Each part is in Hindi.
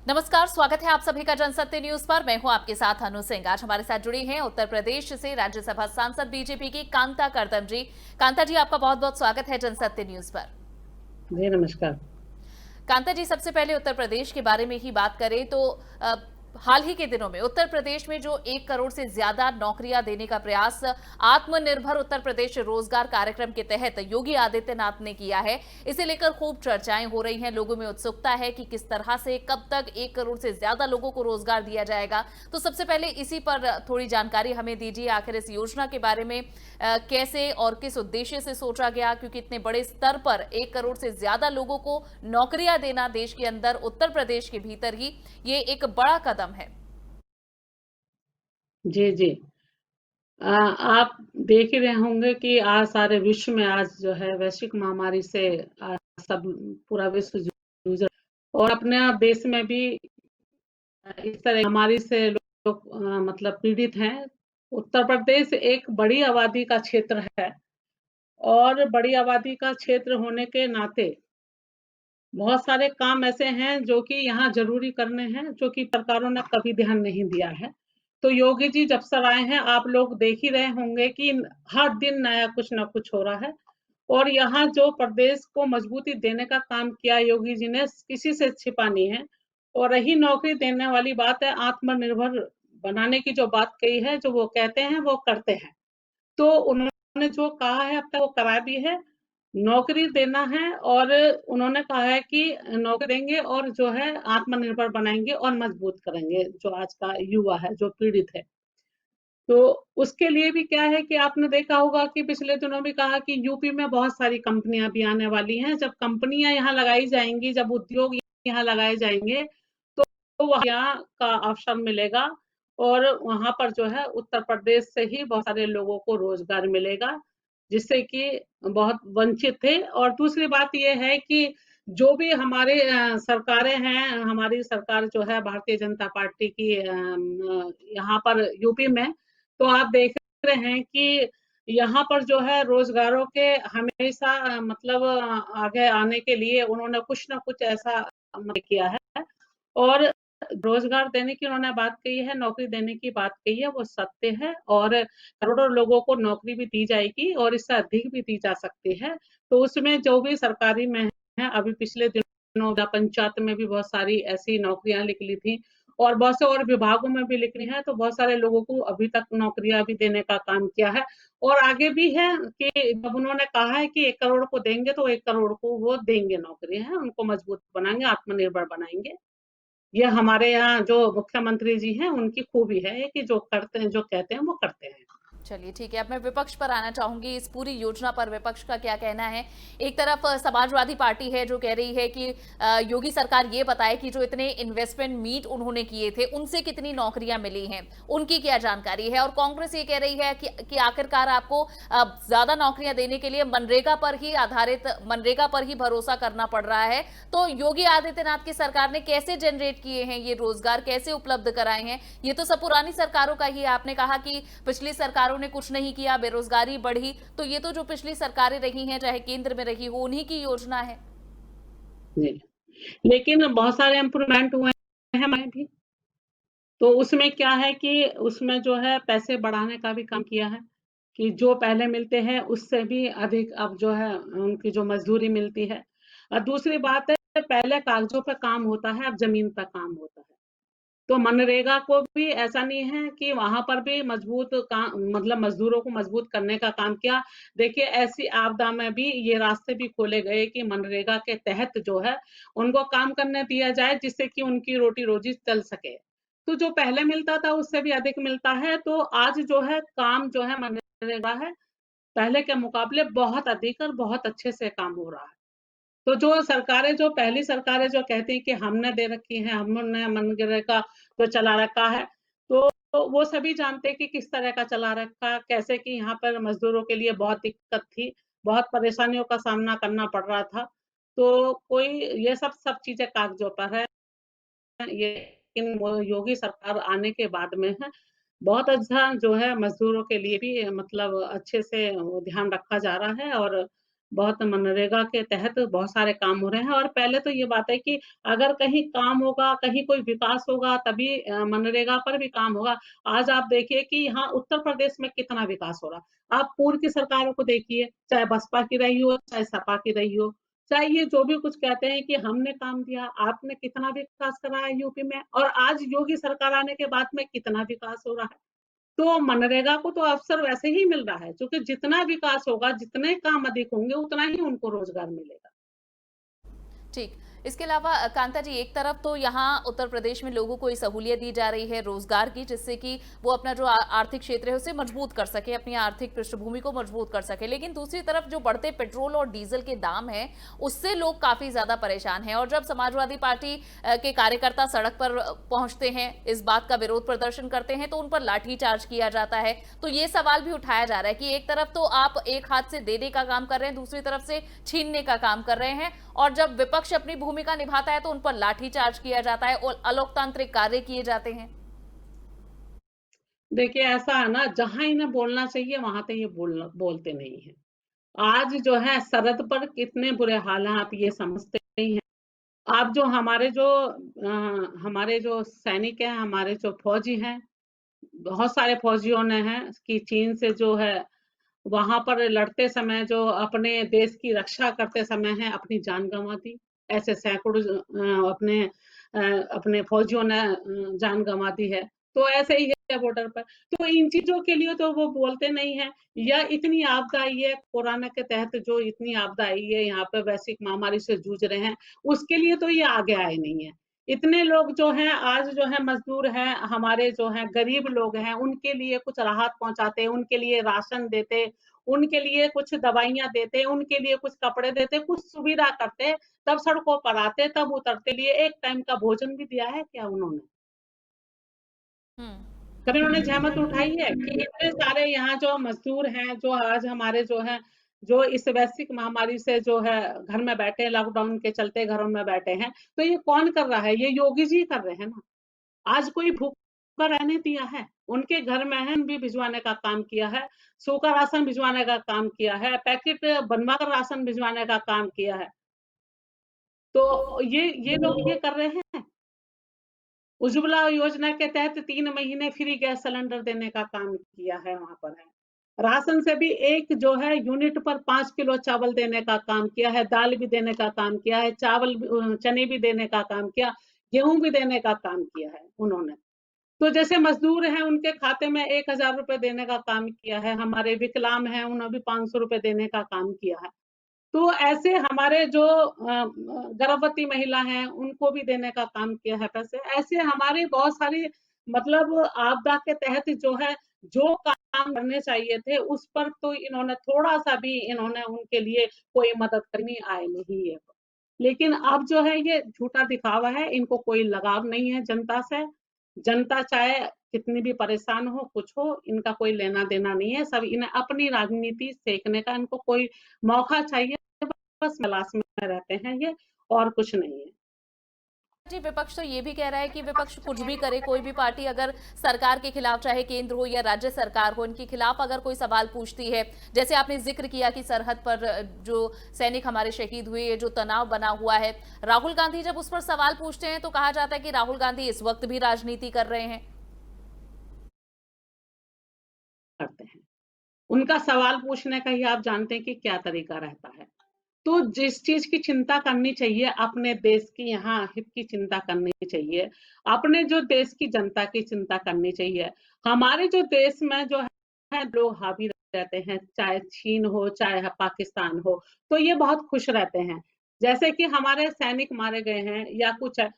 नमस्कार, स्वागत है आप सभी का जनसत्य न्यूज पर। मैं हूं आपके साथ अनु सिंह। आज हमारे साथ जुड़ी हैं उत्तर प्रदेश से राज्यसभा सांसद बीजेपी की कांता कर्दम जी। कांता जी, आपका बहुत बहुत स्वागत है जनसत्य न्यूज पर। जी नमस्कार। कांता जी, सबसे पहले उत्तर प्रदेश के बारे में ही बात करें तो हाल ही के दिनों में उत्तर प्रदेश में जो 1 करोड़ से ज्यादा नौकरियां देने का प्रयास आत्मनिर्भर उत्तर प्रदेश रोजगार कार्यक्रम के तहत योगी आदित्यनाथ ने किया है, इसे लेकर खूब चर्चाएं हो रही हैं। लोगों में उत्सुकता है कि किस तरह से कब तक 1 करोड़ से ज्यादा लोगों को रोजगार दिया जाएगा। तो सबसे पहले इसी पर थोड़ी जानकारी हमें दीजिए। आखिर इस योजना के बारे में कैसे और किस उद्देश्य से सोचा गया, क्योंकि इतने बड़े स्तर पर 1 करोड़ से ज्यादा लोगों को नौकरियां देना देश के अंदर, उत्तर प्रदेश के भीतर ही, ये एक बड़ा कदम है। जी, जी। आप देख ही रहे होंगे कि आज सारे विश्व में आज जो है वैश्विक महामारी से सब पूरा विश्व जूझ रहा है और अपने देश में भी इस तरह महामारी से लोग मतलब पीड़ित हैं। उत्तर प्रदेश एक बड़ी आबादी का क्षेत्र है और बड़ी आबादी का क्षेत्र होने के नाते बहुत सारे काम ऐसे हैं जो कि यहाँ ज़रूरी करने हैं, जो कि सरकारों ने कभी ध्यान नहीं दिया है। तो योगी जी जब से आए हैं, आप लोग देख ही रहे होंगे कि हर दिन नया कुछ न कुछ हो रहा है और यहाँ जो प्रदेश को मजबूती देने का काम किया योगी जी ने, किसी से छिपा नहीं है। और रही नौकरी देने वाली बात है, आत्मनिर्भर बनाने की जो बात कही है, जो वो कहते हैं, वो करते हैं। तो उन्होंने जो कहा है अब तक वो करा भी है, नौकरी देना है और उन्होंने कहा है कि नौकरी देंगे और जो है आत्मनिर्भर बनाएँगे और मजबूत करेंगे, जो आज का युवा है, जो पीड़ित है। तो उसके लिए भी क्या है कि आपने देखा होगा कि पिछले दिनों भी कहा कि यूपी में बहुत सारी कंपनियाँ भी आने वाली हैं। जब कंपनियाँ यहाँ लगाई जाएँगी, जब उद्योग यहाँ लगाए जाएँगे, तो वहाँ यहाँ का अवसर मिलेगा और वहाँ पर जो है उत्तर प्रदेश से ही बहुत सारे लोगों को रोज़गार मिलेगा, जिससे कि बहुत वंचित थे। और दूसरी बात ये है कि जो भी हमारे सरकारें हैं, हमारी सरकार जो है भारतीय जनता पार्टी की यहाँ पर यूपी में, तो आप देख रहे हैं कि यहाँ पर जो है रोज़गारों के हमेशा मतलब आगे आने के लिए उन्होंने कुछ न कुछ ऐसा किया है और रोज़गार देने की उन्होंने बात कही है, नौकरी देने की बात कही है, वो सत्य है और करोड़ों लोगों को नौकरी भी दी जाएगी और इससे अधिक भी दी जा सकती है। तो उसमें जो भी सरकारी में है, अभी पिछले दिनों पंचायत में भी बहुत सारी ऐसी नौकरियाँ निकली थी और बहुत से और विभागों में भी निकली हैं, तो बहुत सारे लोगों को अभी तक नौकरियाँ भी देने का काम किया है और आगे भी है कि जब उन्होंने कहा है कि 1 करोड़ को देंगे, तो 1 करोड़ को वो देंगे नौकरी है, उनको मजबूत बनाएँगे, आत्मनिर्भर बनाएँगे। ये हमारे यहाँ जो मुख्यमंत्री जी हैं, उनकी खूबी है कि जो करते हैं, जो कहते हैं, वो करते हैं। चलिए ठीक है, अब मैं विपक्ष पर आना चाहूंगी। इस पूरी योजना पर विपक्ष का क्या कहना है? एक तरफ समाजवादी पार्टी है जो कह रही है कि योगी सरकार ये बताए कि जो इतने इन्वेस्टमेंट मीट उन्होंने किए थे उनसे कितनी नौकरियां मिली हैं, उनकी क्या जानकारी है। और कांग्रेस ये कह रही है कि आखिरकार आपको ज्यादा नौकरियां देने के लिए मनरेगा पर ही आधारित, मनरेगा पर ही भरोसा करना पड़ रहा है। तो योगी आदित्यनाथ की सरकार ने कैसे जनरेट किए हैं ये रोजगार, कैसे उपलब्ध कराए हैं? ये तो सब पुरानी सरकारों का ही। आपने कहा कि पिछली सरकारों ने कुछ नहीं किया, बेरोजगारी बढ़ी, तो ये तो जो पिछली सरकारें रही हैं, चाहे केंद्र में रही हो, उन्हीं की योजना है। जी, लेकिन बहुत सारे इम्प्रूवमेंट हुए हैं हमारे भी। तो उसमें क्या है कि उसमें जो है पैसे बढ़ाने का भी काम किया है, कि जो पहले मिलते हैं उससे भी अधिक अब जो है उनकी जो मज़दूरी मिलती है। और दूसरी बात है, पहले कागज़ों पे काम होता है, अब ज़मीन पे काम होता है। तो मनरेगा को भी ऐसा नहीं है कि वहाँ पर भी मजबूत काम मतलब मज़दूरों को मजबूत करने का काम किया। देखिए ऐसी आपदा में भी ये रास्ते भी खोले गए कि मनरेगा के तहत जो है उनको काम करने दिया जाए जिससे कि उनकी रोटी-रोज़ी चल सके। तो जो पहले मिलता था उससे भी अधिक मिलता है, तो आज जो है काम जो है मनरेगा है, पहले के मुकाबले बहुत अधिक और बहुत अच्छे से काम हो रहा है। तो जो सरकारें जो पहली सरकारें जो कहती हैं कि हमने दे रखी है, हमने मनरेगा जो चला रखा है, तो वो सभी जानते हैं कि किस तरह का चला रखा, कैसे कि यहाँ पर मज़दूरों के लिए बहुत दिक्कत थी, बहुत परेशानियों का सामना करना पड़ रहा था। तो कोई ये सब चीज़ें कागज़ों पर है, ये लेकिन वो योगी सरकार आने के बाद में है, बहुत अच्छा जो है मज़दूरों के लिए भी मतलब अच्छे से वो ध्यान रखा जा रहा है और बहुत मनरेगा के तहत बहुत सारे काम हो रहे हैं और पहले तो ये बात है कि अगर कहीं काम होगा, कहीं कोई विकास होगा तभी मनरेगा पर भी काम होगा। आज आप देखिए कि यहाँ उत्तर प्रदेश में कितना विकास हो रहा। आप पूर्व की सरकारों को देखिए, चाहे बसपा की रही हो, चाहे सपा की रही हो, चाहे ये जो भी कुछ कहते हैं कि हमने काम दिया, आपने कितना विकास करा है यूपी में और आज योगी सरकार आने के बाद में कितना विकास हो रहा है। तो मनरेगा को तो अवसर वैसे ही मिल रहा है क्योंकि जितना विकास होगा, जितने काम अधिक होंगे, उतना ही उनको रोजगार मिलेगा। ठीक। इसके अलावा कांता जी, एक तरफ तो यहाँ उत्तर प्रदेश में लोगों को ये सहूलियत दी जा रही है रोजगार की, जिससे कि वो अपना जो आर्थिक क्षेत्र है उसे मजबूत कर सके, अपनी आर्थिक पृष्ठभूमि को मजबूत कर सके। लेकिन दूसरी तरफ जो बढ़ते पेट्रोल और डीजल के दाम हैं, उससे लोग काफी ज्यादा परेशान हैं। और जब समाजवादी पार्टी के कार्यकर्ता सड़क पर पहुंचते हैं, इस बात का विरोध प्रदर्शन करते हैं, तो उन पर लाठीचार्ज किया जाता है। तो ये सवाल भी उठाया जा रहा है कि एक तरफ तो आप एक हाथ से देने का काम कर रहे हैं, दूसरी तरफ से छीनने का काम कर रहे हैं, और जब विपक्ष अपनी भूमिका निभाता है तो उन पर लाठीचार्ज किया जाता है और अलोकतांत्रिक कार्य किए जाते हैं। देखिए ऐसा है ना, जहाँ इन्हें बोलना चाहिए वहां तो ये बोलते नहीं है। आज जो है सरहद पर कितने बुरे हाल हैं, आप ये समझते नहीं हैं। आप जो हमारे जो सैनिक हैं, हमारे जो फौजी हैं, बहुत सारे फौजियों ने हैं कि चीन से जो है वहां पर लड़ते समय जो अपने देश की रक्षा करते समय है अपनी जान गंवा दी। ऐसे सैकड़ों अपने फौजियों ने जान गंवा दी है। तो ऐसे ही है बॉर्डर पर। तो इन चीजों के लिए तो वो बोलते नहीं है। या इतनी आपदा आई है कोरोना के तहत, जो इतनी आपदा आई है यहाँ पे वैश्विक महामारी से जूझ रहे हैं, उसके लिए तो ये आगे आए नहीं है। इतने लोग जो हैं आज जो है मजदूर हैं, हमारे जो हैं गरीब लोग हैं, उनके लिए कुछ राहत पहुंचाते, उनके लिए राशन देते, उनके लिए कुछ दवाइयाँ देते, उनके लिए कुछ कपड़े देते, कुछ सुविधा करते, तब सड़कों पर आते, तब उतरते। लिए एक टाइम का भोजन भी दिया है क्या उन्होंने? हम्म। कभी उन्होंने जहमत उठाई है कि इतने सारे यहाँ जो मजदूर हैं, जो आज हमारे जो है, जो इस वैश्विक महामारी से जो है घर में बैठे, लॉकडाउन के चलते घरों में बैठे हैं, तो ये कौन कर रहा है? ये योगी जी कर रहे हैं ना। आज कोई भूखा रहने दिया है? उनके घर में है भी भिजवाने का काम किया है, सूखा राशन भिजवाने का काम किया है, पैकेट बनवा कर राशन भिजवाने का काम किया है। तो ये लोग ये कर रहे हैं। उज्ज्वला योजना के तहत 3 महीने फ्री गैस सिलेंडर देने का काम किया है वहाँ पर है। राशन से भी एक जो है यूनिट पर 5 किलो चावल देने का काम किया है, दाल भी देने का काम किया है, चने भी देने का काम किया, गेहूँ भी देने का काम किया है उन्होंने। तो जैसे मजदूर हैं उनके खाते में 1000 रुपए देने का काम किया है, हमारे विकलांग हैं उन्हें भी 500 रुपए देने का काम किया है। तो ऐसे हमारे जो गर्भवती महिला हैं उनको भी देने का काम किया है पैसे। ऐसे हमारी बहुत सारी मतलब आपदा के तहत जो है जो काम करने चाहिए थे उस पर तो इन्होंने थोड़ा सा भी इन्होंने उनके लिए कोई मदद करनी आए नहीं है। लेकिन अब जो है ये झूठा दिखावा है, इनको कोई लगाव नहीं है जनता से। जनता चाहे कितनी भी परेशान हो, कुछ हो, इनका कोई लेना देना नहीं है। सब इन्हें अपनी राजनीति सेकने का इनको कोई मौका चाहिए, बस तलाश में रहते हैं ये, और कुछ नहीं है। जी, विपक्ष तो ये भी कह रहा है कि विपक्ष कुछ भी करे, कोई भी पार्टी अगर सरकार के खिलाफ, चाहे केंद्र हो या राज्य सरकार हो, इनके खिलाफ अगर कोई सवाल पूछती है, जैसे आपने जिक्र किया कि सरहद पर जो सैनिक हमारे शहीद हुए, ये जो तनाव बना हुआ है, राहुल गांधी जब उस पर सवाल पूछते हैं तो कहा जाता है कि राहुल गांधी इस वक्त भी राजनीति कर रहे हैं। करते हैं उनका सवाल पूछने का ही आप जानते हैं कि क्या तरीका रहता है। तो जिस चीज की चिंता करनी चाहिए, अपने देश की यहाँ हित की चिंता करनी चाहिए, अपने जो देश की जनता की चिंता करनी चाहिए। हमारे जो देश में जो है लोग हावी रहते हैं, चाहे चीन हो चाहे पाकिस्तान हो, तो ये बहुत खुश रहते हैं। जैसे कि हमारे सैनिक मारे गए हैं या कुछ है,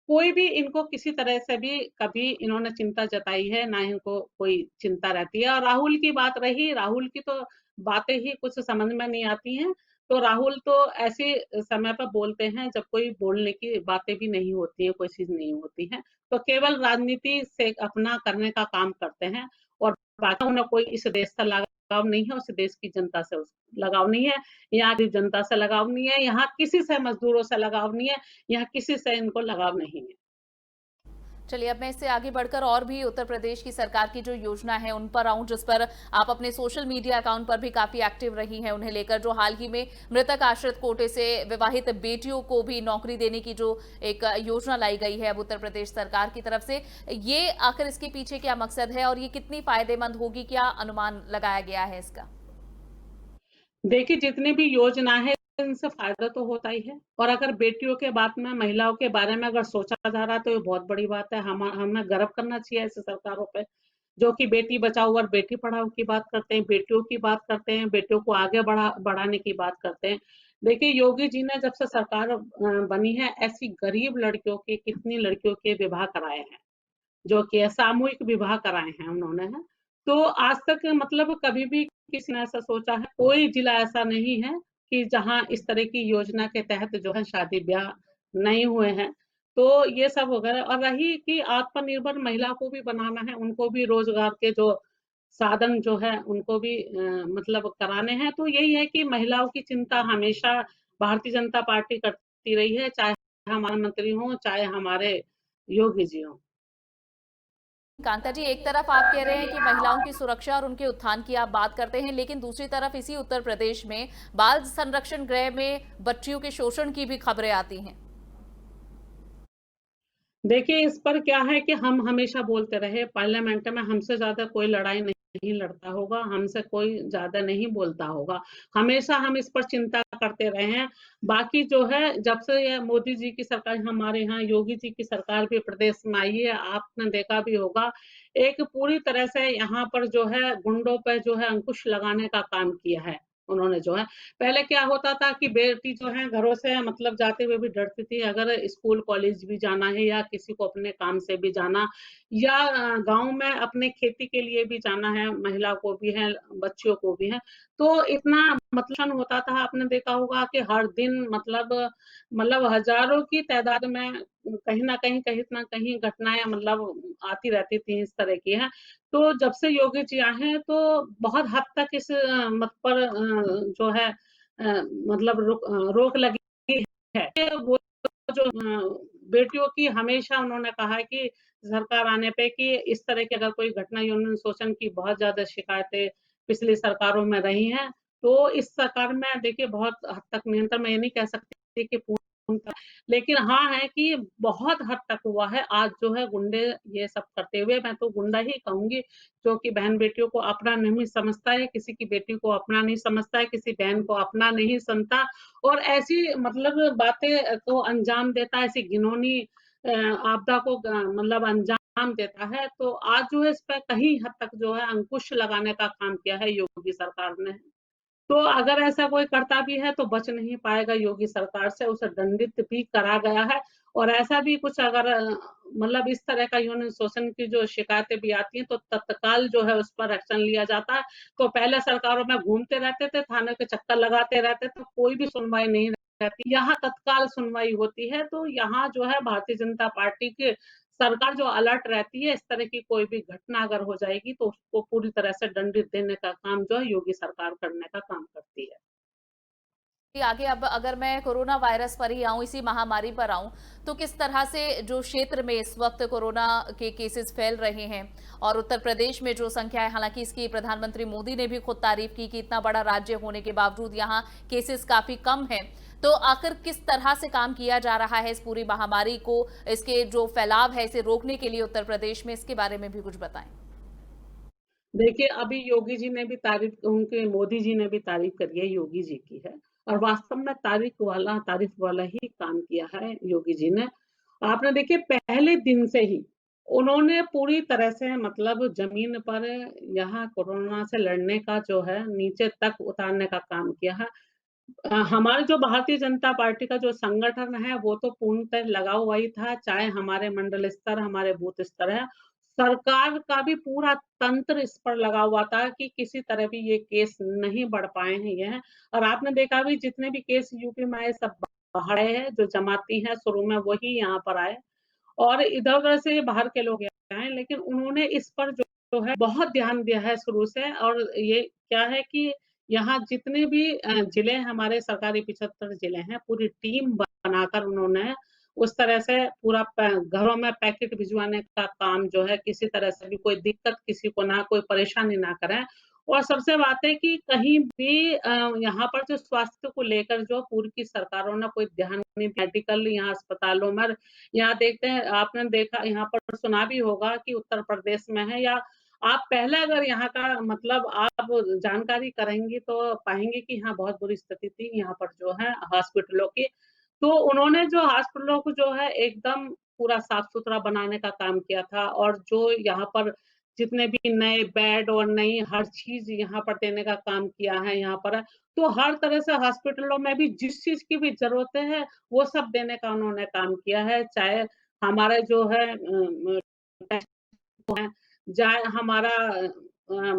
कोई भी इनको किसी तरह से भी कभी इन्होंने चिंता जताई है ना, इनको कोई चिंता रहती है। और राहुल की बात रही, राहुल की तो बातें ही कुछ समझ में नहीं आती हैं। तो राहुल तो ऐसे समय पर बोलते हैं जब कोई बोलने की बातें भी नहीं होती है, कोई चीज नहीं होती है, तो केवल राजनीति से अपना करने का काम करते हैं। और बाकी उन्हें कोई इस देश से लगाव नहीं है, उस देश की जनता से लगाव नहीं है, यहाँ की जनता से लगाव नहीं है, यहाँ किसी से मजदूरों से लगाव नहीं है, यहाँ किसी से इनको लगाव नहीं है। चलिए, अब मैं इससे आगे बढ़कर और भी उत्तर प्रदेश की सरकार की जो योजना है उन पर आऊं, जिस पर आप अपने सोशल मीडिया अकाउंट पर भी काफी एक्टिव रही हैं, उन्हें लेकर जो हाल ही में मृतक आश्रित कोटे से विवाहित बेटियों को भी नौकरी देने की जो एक योजना लाई गई है अब उत्तर प्रदेश सरकार की तरफ से, ये आखिर इसके पीछे क्या मकसद है और ये कितनी फायदेमंद होगी, क्या अनुमान लगाया गया है इसका? देखिए, जितनी भी योजना है, इनसे फ़ायदा तो होता ही है और अगर बेटियों के बात में, महिलाओं के बारे में अगर सोचा जा रहा है, तो ये बहुत बड़ी बात है। हमें गर्व करना चाहिए ऐसी सरकारों पे, जो कि बेटी बचाओ और बेटी पढ़ाओ की बात करते हैं, बेटियों की बात करते हैं, बेटियों को आगे बढ़ाने की बात करते हैं। देखिए, योगी जी ने जब से सरकार बनी है, ऐसी गरीब लड़कियों के, कितनी लड़कियों के विवाह कराए हैं। जो कि सामूहिक विवाह कराए हैं उन्होंने है। तो आज तक मतलब कभी भी किसी ने ऐसा सोचा है, कोई जिला ऐसा नहीं है कि जहाँ इस तरह की योजना के तहत जो है शादी-ब्याह नहीं हुए हैं। तो ये सब वगैरह और रही कि आत्मनिर्भर महिला को भी बनाना है, उनको भी रोज़गार के जो साधन जो है उनको भी मतलब कराने हैं। तो यही है कि महिलाओं की चिंता हमेशा भारतीय जनता पार्टी करती रही है, चाहे हमारे मंत्री हों, चाहे हमारे योगी जी हों। कांता जी, एक तरफ आप कह रहे हैं कि महिलाओं की सुरक्षा और उनके उत्थान की आप बात करते हैं, लेकिन दूसरी तरफ इसी उत्तर प्रदेश में बाल संरक्षण गृह में बच्चियों के शोषण की भी खबरें आती हैं। देखिए, इस पर क्या है कि हम हमेशा बोलते रहे, पार्लियामेंट में हमसे ज़्यादा कोई लड़ाई नहीं लड़ता होगा, हमसे कोई ज़्यादा नहीं बोलता होगा। हमेशा हम इस पर चिंता करते रहे हैं। बाकी जो है, जब से ये मोदी जी की सरकार, हमारे यहाँ योगी जी की सरकार भी प्रदेश में आई है, आपने देखा भी होगा, एक पूरी तरह से यहाँ पर जो है गुंडों पे जो है अंकुश लगाने का काम किया है, उन्होंने जो है। पहले क्या होता था कि बेटी जो है घरों से मतलब जाते हुए भी डरती थी, अगर स्कूल कॉलेज भी जाना है या किसी को अपने काम से भी जाना या गाँव में अपने खेती के लिए भी जाना है, महिला को भी है, बच्चियों को भी है, तो इतना मतलब होता था, आपने देखा होगा कि हर दिन मतलब हज़ारों की तादाद में कहीं न कहीं घटनाएँ मतलब आती रहती थी, इस तरह की हैं। तो जब से योगी जी आए हैं, तो बहुत हद तक इस मत पर जो है मतलब रोक लगी है। वो जो बेटियों की हमेशा उन्होंने कहा है कि सरकार आने पे कि इस तरह की अगर कोई घटना यौन शोषण की बहुत ज़्यादा शिकायतें पिछली सरकारों में रही हैं, तो इस सरकार में देखिए बहुत हद तक नियंत्रण, मैं ये नहीं कह सकती कि पूर्ण, लेकिन हाँ है कि बहुत हद तक हुआ है। आज जो है गुंडे ये सब करते हुए, मैं तो गुंडा ही कहूँगी, जो कि बहन-बेटियों को अपना नहीं समझता है, किसी की बेटी को अपना नहीं समझता है, किसी बहन को अपना नहीं समझता और ऐसी मतलब बातें को अंजाम देता है, ऐसी घिनौनी आपदा को मतलब अंजाम देता है। तो आज जो है इस पे कहीं हद तक जो है अंकुश लगाने का काम किया है योगी सरकार ने। तो अगर ऐसा कोई करता भी है तो बच नहीं पाएगा योगी सरकार से, उसे दंडित भी करा गया है और ऐसा भी कुछ अगर मतलब इस तरह का यौन शोषण की जो शिकायतें भी आती हैं तो तत्काल जो है उस पर एक्शन लिया जाता है। तो पहले सरकारों में घूमते रहते थे, थाने के चक्कर लगाते रहते थे, कोई भी सुनवाई नहीं रहती। यहाँ तत्काल सुनवाई होती है, तो यहाँ जो है भारतीय जनता पार्टी के सरकार जो अलर्ट रहती है, इस तरह की कोई भी घटना अगर हो जाएगी तो उसको पूरी तरह से दंडित देने का काम जो है योगी सरकार करने का काम करती है। आगे अब अगर मैं कोरोना वायरस पर ही आऊं, इसी महामारी पर आऊं, तो किस तरह से जो क्षेत्र में इस वक्त कोरोना के केसेस फैल रहे हैं और उत्तर प्रदेश में जो संख्या है, हालांकि इसकी प्रधानमंत्री मोदी ने भी खुद तारीफ की कि इतना बड़ा राज्य होने के बावजूद यहाँ केसेस काफी कम हैं, तो आखिर किस तरह से काम किया जा रहा है इस पूरी महामारी को, इसके जो फैलाव है इसे रोकने के लिए उत्तर प्रदेश में, इसके बारे में भी कुछ बताएं। देखिए, अभी योगी जी ने भी तारीफ़, उनके मोदी जी ने भी तारीफ़ करी है, योगी जी की है और वास्तव में तारीफ़ वाला ही काम किया है योगी जी ने। आपने देखिए पहले दिन से ही उन्होंने पूरी तरह से मतलब ज़मीन पर यहाँ कोरोना से लड़ने का जो है नीचे तक उतारने का काम किया है। हमारे जो भारतीय जनता पार्टी का जो संगठन है, वो तो पूर्णतः लगा हुआ ही था, चाहे हमारे मंडल स्तर, हमारे बूथ स्तर है। सरकार का भी पूरा तंत्र इस पर लगा हुआ था कि किसी तरह भी ये केस नहीं बढ़ पाए हैं ये हैं और आपने देखा भी जितने भी केस यूपी में आए सब बाहर आए हैं, जो जमाती हैं शुरू में वही यहाँ पर आए और इधर-उधर से बाहर के लोग आए, लेकिन उन्होंने इस पर जो है बहुत ध्यान दिया है शुरू से और ये क्या है कि यहाँ जितने भी जिले हमारे सरकारी 75 जिले हैं, पूरी टीम बनाकर उन्होंने उस तरह से पूरा घरों में पैकेट भिजवाने का काम जो है किसी तरह से भी कोई दिक्कत किसी को ना, कोई परेशानी ना करें। और सबसे बात है कि कहीं भी यहाँ पर जो स्वास्थ्य को लेकर जो पूर्व की सरकारों ने कोई ध्यान नहीं, मेडिकल यहाँ अस्पतालों में यहाँ देखते हैं, आपने देखा यहाँ पर सुना भी होगा कि उत्तर प्रदेश में है, या आप पहले अगर यहाँ का मतलब आप जानकारी करेंगी तो पाएंगे कि यहाँ बहुत बुरी स्थिति थी यहाँ पर जो है हॉस्पिटलों की। तो उन्होंने जो हॉस्पिटलों को जो है एकदम पूरा साफ-सुथरा बनाने का काम किया था, और जो यहाँ पर जितने भी नए बेड और नई हर चीज़ यहाँ पर देने का काम किया है यहाँ पर। तो हर तरह से हॉस्पिटलों में भी जिस चीज़ की भी ज़रूरतें हैं, वो सब देने का उन्होंने काम किया है। चाहे हमारे जो है चाहे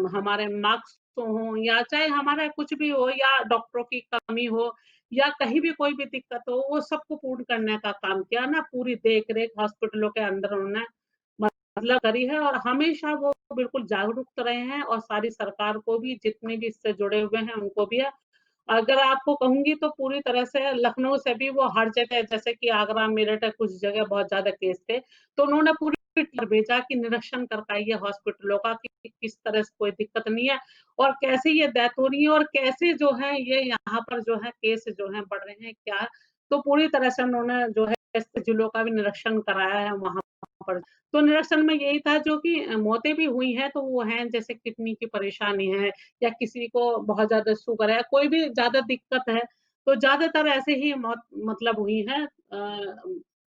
हमारे मार्क्स हों, या चाहे हमारा कुछ भी हो, या डॉक्टरों की कमी हो, या कहीं भी कोई भी दिक्कत हो, वो सबको पूर्ण करने का काम किया ना, पूरी देख-रेख हॉस्पिटलों के अंदर उन्होंने मतलब करी है, और हमेशा वो बिल्कुल जागरूक रहे हैं, और सारी सरकार को भी, जितने भी इससे जुड़े हुए हैं उनको भी है। अगर आपको कहूँगी तो पूरी तरह से लखनऊ से भी वो हर जगह, जैसे कि आगरा, मेरठ है, कुछ जगह बहुत ज़्यादा केस थे, तो उन्होंने पूरी टीम भेजा कि निरीक्षण कर पाइए हॉस्पिटलों का कि किस तरह से कोई दिक्कत नहीं है, और कैसे ये डेथ हो रही है, और कैसे जो है ये यहाँ पर जो है केस जो है बढ़ रहे हैं, क्या है। तो पूरी तरह से उन्होंने जो है ऐसे जिलों का भी निरीक्षण कराया है वहाँ पर। तो निरीक्षण में यही था, जो कि मौतें भी हुई हैं, तो वो हैं जैसे किडनी की परेशानी है, या किसी को बहुत ज़्यादा शुगर है, कोई भी ज़्यादा दिक्कत है, तो ज़्यादातर ऐसे ही मौत मतलब हुई है।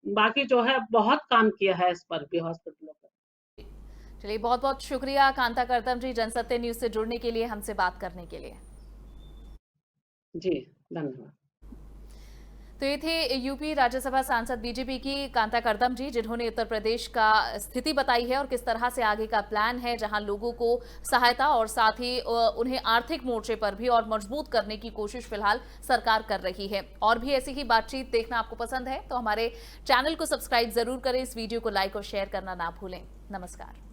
बाकी जो है बहुत काम किया है इस पर भी हॉस्पिटलों पर। चलिए, बहुत बहुत शुक्रिया कांता करदम जी, जनसत्य न्यूज से जुड़ने के लिए, हमसे बात करने के लिए। जी, धन्यवाद। तो ये थे यूपी राज्यसभा सांसद बीजेपी की कांता करदम जी, जिन्होंने उत्तर प्रदेश का स्थिति बताई है और किस तरह से आगे का प्लान है, जहां लोगों को सहायता और साथ ही उन्हें आर्थिक मोर्चे पर भी और मजबूत करने की कोशिश फिलहाल सरकार कर रही है। और भी ऐसी ही बातचीत देखना आपको पसंद है तो हमारे चैनल को सब्सक्राइब जरूर करें, इस वीडियो को लाइक और शेयर करना ना भूलें। नमस्कार।